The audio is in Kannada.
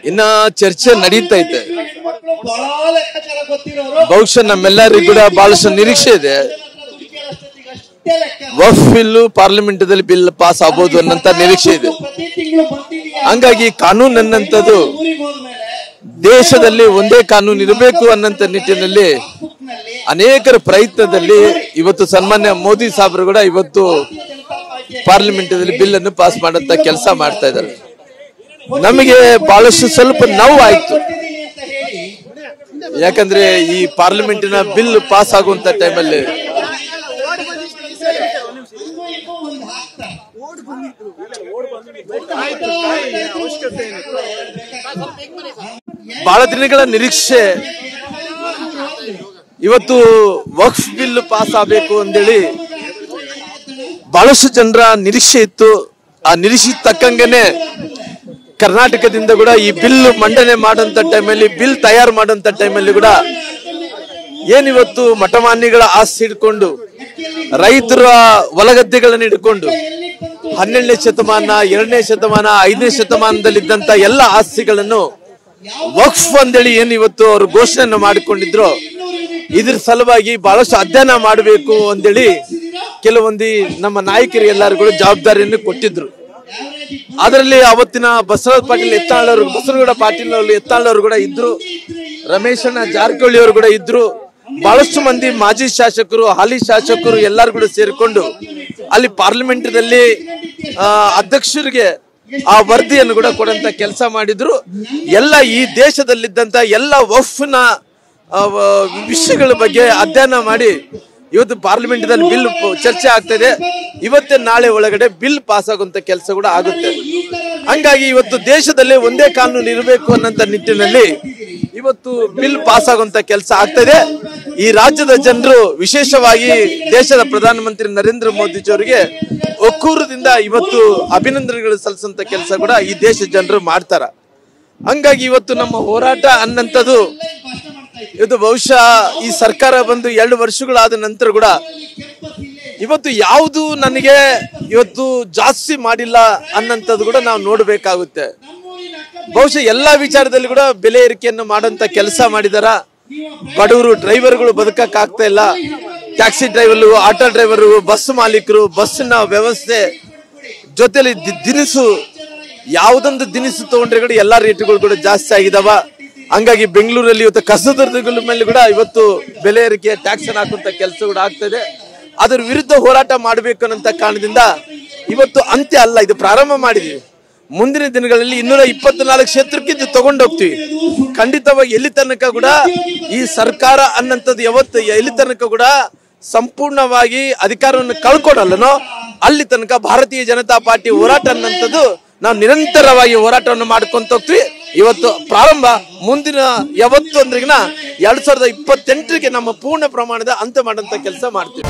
ಇನ್ನ ಚರ್ಚೆ ನಡೀತೈತೆ. ಬಹುಶಃ ನಮ್ಮೆಲ್ಲರಿಗೂ ಕೂಡ ಬಹಳಷ್ಟು ನಿರೀಕ್ಷೆ ಇದೆ. ವಕ್ಫ್ ಬಿಲ್ಲು ಪಾರ್ಲಿಮೆಂಟ್ ದಲ್ಲಿ ಬಿಲ್ ಪಾಸ್ ಆಗಬಹುದು ಅನ್ನಂತ ನಿರೀಕ್ಷೆ ಇದೆ. ಹಂಗಾಗಿ ಕಾನೂನು ಅನ್ನಂಥದ್ದು ದೇಶದಲ್ಲಿ ಒಂದೇ ಕಾನೂನು ಇರಬೇಕು ಅನ್ನಂತ ನಿಟ್ಟಿನಲ್ಲಿ ಅನೇಕರ ಪ್ರಯತ್ನದಲ್ಲಿ ಇವತ್ತು ಸನ್ಮಾನ್ಯ ಮೋದಿ ಸಾಹೇಬರು ಕೂಡ ಇವತ್ತು ಪಾರ್ಲಿಮೆಂಟ್ ದಲ್ಲಿ ಬಿಲ್ ಅನ್ನು ಪಾಸ್ ಮಾಡಂತ ಕೆಲಸ ಮಾಡ್ತಾ ಇದ್ದಾರೆ. ನಮಗೆ ಬಹಳಷ್ಟು ಸ್ವಲ್ಪ ನೋವು ಆಯ್ತು. ಯಾಕಂದ್ರೆ ಈ ಪಾರ್ಲಿಮೆಂಟಿನ ಬಿಲ್ ಪಾಸ್ ಆಗುವಂತ ಟೈಮಲ್ಲಿ ಬಹಳ ದಿನಗಳ ನಿರೀಕ್ಷೆ ಇವತ್ತು ವಕ್ಫ್ ಬಿಲ್ ಪಾಸ್ ಆಗಬೇಕು ಅಂತೇಳಿ ಬಹಳಷ್ಟು ಜನರ ನಿರೀಕ್ಷೆ ಇತ್ತು. ಆ ನಿರೀಕ್ಷೆ ತಕ್ಕಂಗೆನೆ ಕರ್ನಾಟಕದಿಂದ ಕೂಡ ಈ ಬಿಲ್ ಮಂಡನೆ ಮಾಡುವಂತ ಟೈಮಲ್ಲಿ ಬಿಲ್ ತಯಾರು ಮಾಡುವಂತ ಟೈಮಲ್ಲಿ ಕೂಡ ಏನಿವತ್ತು ಮಠಮಾನ್ಯಗಳ ಆಸ್ತಿ ಹಿಡ್ಕೊಂಡು ರೈತರ ಹೊಲಗದ್ದೆಗಳನ್ನು ಹಿಡ್ಕೊಂಡು 12ನೇ ಶತಮಾನ 2ನೇ ಶತಮಾನ 5ನೇ ಶತಮಾನದಲ್ಲಿದ್ದಂತ ಎಲ್ಲ ಆಸ್ತಿಗಳನ್ನು ವಕ್ಫ್ ಅಂತೇಳಿ ಏನ್ ಇವತ್ತು ಅವರು ಘೋಷಣೆಯನ್ನು ಮಾಡಿಕೊಂಡಿದ್ರು, ಇದ್ರ ಸಲುವಾಗಿ ಬಹಳಷ್ಟು ಅಧ್ಯಯನ ಮಾಡಬೇಕು ಅಂತೇಳಿ ಕೆಲವೊಂದು ನಮ್ಮ ನಾಯಕರು ಎಲ್ಲರೂ ಕೂಡ ಜವಾಬ್ದಾರಿಯನ್ನು ಕೊಟ್ಟಿದ್ರು. ಅದರಲ್ಲಿ ಅವತ್ತಿನ ಬಸವರಾಜ ಪಾಟೀಲ್ ಯತ್ನಾಳ್ ಬಸವನಗೌಡ ಪಾಟೀಲ್ ಯತ್ನಾಳ್ ಕೂಡ ಇದ್ರು, ರಮೇಶಣ್ಣ ಜಾರಕಿಹೊಳಿ ಅವರು ಕೂಡ ಇದ್ರು, ಬಹಳಷ್ಟು ಮಂದಿ ಮಾಜಿ ಶಾಸಕರು ಹಾಲಿ ಶಾಸಕರು ಎಲ್ಲರೂ ಕೂಡ ಸೇರಿಕೊಂಡು ಅಲ್ಲಿ ಪಾರ್ಲಿಮೆಂಟ್ನಲ್ಲಿ ಅಧ್ಯಕ್ಷರಿಗೆ ಆ ವರದಿಯನ್ನು ಕೂಡ ಕೊಡುವಂತ ಕೆಲಸ ಮಾಡಿದ್ರು. ಎಲ್ಲ ಈ ದೇಶದಲ್ಲಿದ್ದಂತ ಎಲ್ಲ ವಕ್ಫ್ನ ವಿಷಯಗಳ ಬಗ್ಗೆ ಅಧ್ಯಯನ ಮಾಡಿ ಇವತ್ತು ಪಾರ್ಲಿಮೆಂಟ್ ದಲ್ಲಿ ಬಿಲ್ ಚರ್ಚೆ ಆಗ್ತಾ ಇದೆ. ಇವತ್ತೇ ನಾಳೆ ಒಳಗಡೆ ಬಿಲ್ ಪಾಸ್ ಆಗುವಂತ ಕೆಲಸ ಕೂಡ ಆಗುತ್ತೆ. ಹಂಗಾಗಿ ಇವತ್ತು ದೇಶದಲ್ಲಿ ಒಂದೇ ಕಾನೂನು ಇರಬೇಕು ಅನ್ನೋಂತ ನಿಟ್ಟಿನಲ್ಲಿ ಇವತ್ತು ಬಿಲ್ ಪಾಸ್ ಆಗುವಂತ ಕೆಲಸ ಆಗ್ತಾ ಇದೆ. ಈ ರಾಜ್ಯದ ಜನರು ವಿಶೇಷವಾಗಿ ದೇಶದ ಪ್ರಧಾನಮಂತ್ರಿ ನರೇಂದ್ರ ಮೋದಿ ಅವರಿಗೆ ಒಕ್ಕೂರದಿಂದ ಇವತ್ತು ಅಭಿನಂದನೆಗಳು ಸಲ್ಲಿಸುವಂತ ಕೆಲಸ ಕೂಡ ಈ ದೇಶದ ಜನರು ಮಾಡ್ತಾರ. ಹಂಗಾಗಿ ಇವತ್ತು ನಮ್ಮ ಹೋರಾಟ ಅನ್ನಂಥದ್ದು ಇವತ್ತು ಬಹುಶಃ ಈ ಸರ್ಕಾರ ಬಂದು 2 ವರ್ಷಗಳಾದ ನಂತರ ಕೂಡ ಇವತ್ತು ಯಾವುದು ನನಗೆ ಇವತ್ತು ಜಾಸ್ತಿ ಮಾಡಿಲ್ಲ ಅನ್ನಂಥದ್ದು ಕೂಡ ನಾವು ನೋಡ್ಬೇಕಾಗುತ್ತೆ. ಬಹುಶಃ ಎಲ್ಲಾ ವಿಚಾರದಲ್ಲಿ ಕೂಡ ಬೆಲೆ ಏರಿಕೆಯನ್ನು ಮಾಡುವಂತ ಕೆಲಸ ಮಾಡಿದಾರ. ಬಡವರು ಡ್ರೈವರ್ಗಳು ಬದುಕಕ್ ಆಗ್ತಾ ಇಲ್ಲ. Taxi driver, auto driver, bus ಮಾಲೀಕರು, ಬಸ್ಸಿನ ವ್ಯವಸ್ಥೆ ಜೊತೆಲಿ ದಿನಸು ಯಾವುದೊಂದು ದಿನಸು ತಗೊಂಡ್ರೆ ಕೂಡ ಎಲ್ಲಾ ರೇಟ್ಗಳು ಕೂಡ ಜಾಸ್ತಿ ಆಗಿದಾವ. ಹಂಗಾಗಿ ಬೆಂಗಳೂರಲ್ಲಿ ಇವತ್ತು ಕಸದ ಮೇಲೆ ಕೂಡ ಇವತ್ತು ಬೆಲೆ ಏರಿಕೆ ಟ್ಯಾಕ್ಸ್ ಹಾಕುವಂತ ಕೆಲಸ ಕೂಡ ಆಗ್ತದೆ. ಅದರ ವಿರುದ್ಧ ಹೋರಾಟ ಮಾಡಬೇಕು ಅನ್ನೋ ಕಾರಣದಿಂದ ಇವತ್ತು ಅಂತ್ಯ ಅಲ್ಲ, ಇದು ಪ್ರಾರಂಭ ಮಾಡಿದೀವಿ. ಮುಂದಿನ ದಿನಗಳಲ್ಲಿ 224 ಕ್ಷೇತ್ರಕ್ಕೆ ಇದು ತಗೊಂಡು ಹೋಗ್ತೀವಿ. ಖಂಡಿತವಾಗಿ ಎಲ್ಲಿ ತನಕ ಕೂಡ ಈ ಸರ್ಕಾರ ಅನ್ನಂಥದ್ದು ಯಾವತ್ತು ಎಲ್ಲಿ ತನಕ ಕೂಡ ಸಂಪೂರ್ಣವಾಗಿ ಅಧಿಕಾರವನ್ನು ಕಳ್ಕೊಡಲ್ಲನೋ ಅಲ್ಲಿ ತನಕ ಭಾರತೀಯ ಜನತಾ ಪಾರ್ಟಿ ಹೋರಾಟ ಅನ್ನಂಥದ್ದು ನಾವು ನಿರಂತರವಾಗಿ ಹೋರಾಟವನ್ನು ಮಾಡ್ಕೊಂತ ಹೋಗ್ತೀವಿ. ಇವತ್ತು ಪ್ರಾರಂಭ, ಮುಂದಿನ ಯಾವತ್ತು ಅಂದ್ರಿಗಿನ 2028ಕ್ಕೆ ನಮ್ಮ ಪೂರ್ಣ ಪ್ರಮಾಣದ ಅಂತ್ಯ ಮಾಡುವಂತ ಕೆಲಸ ಮಾಡ್ತೀವಿ.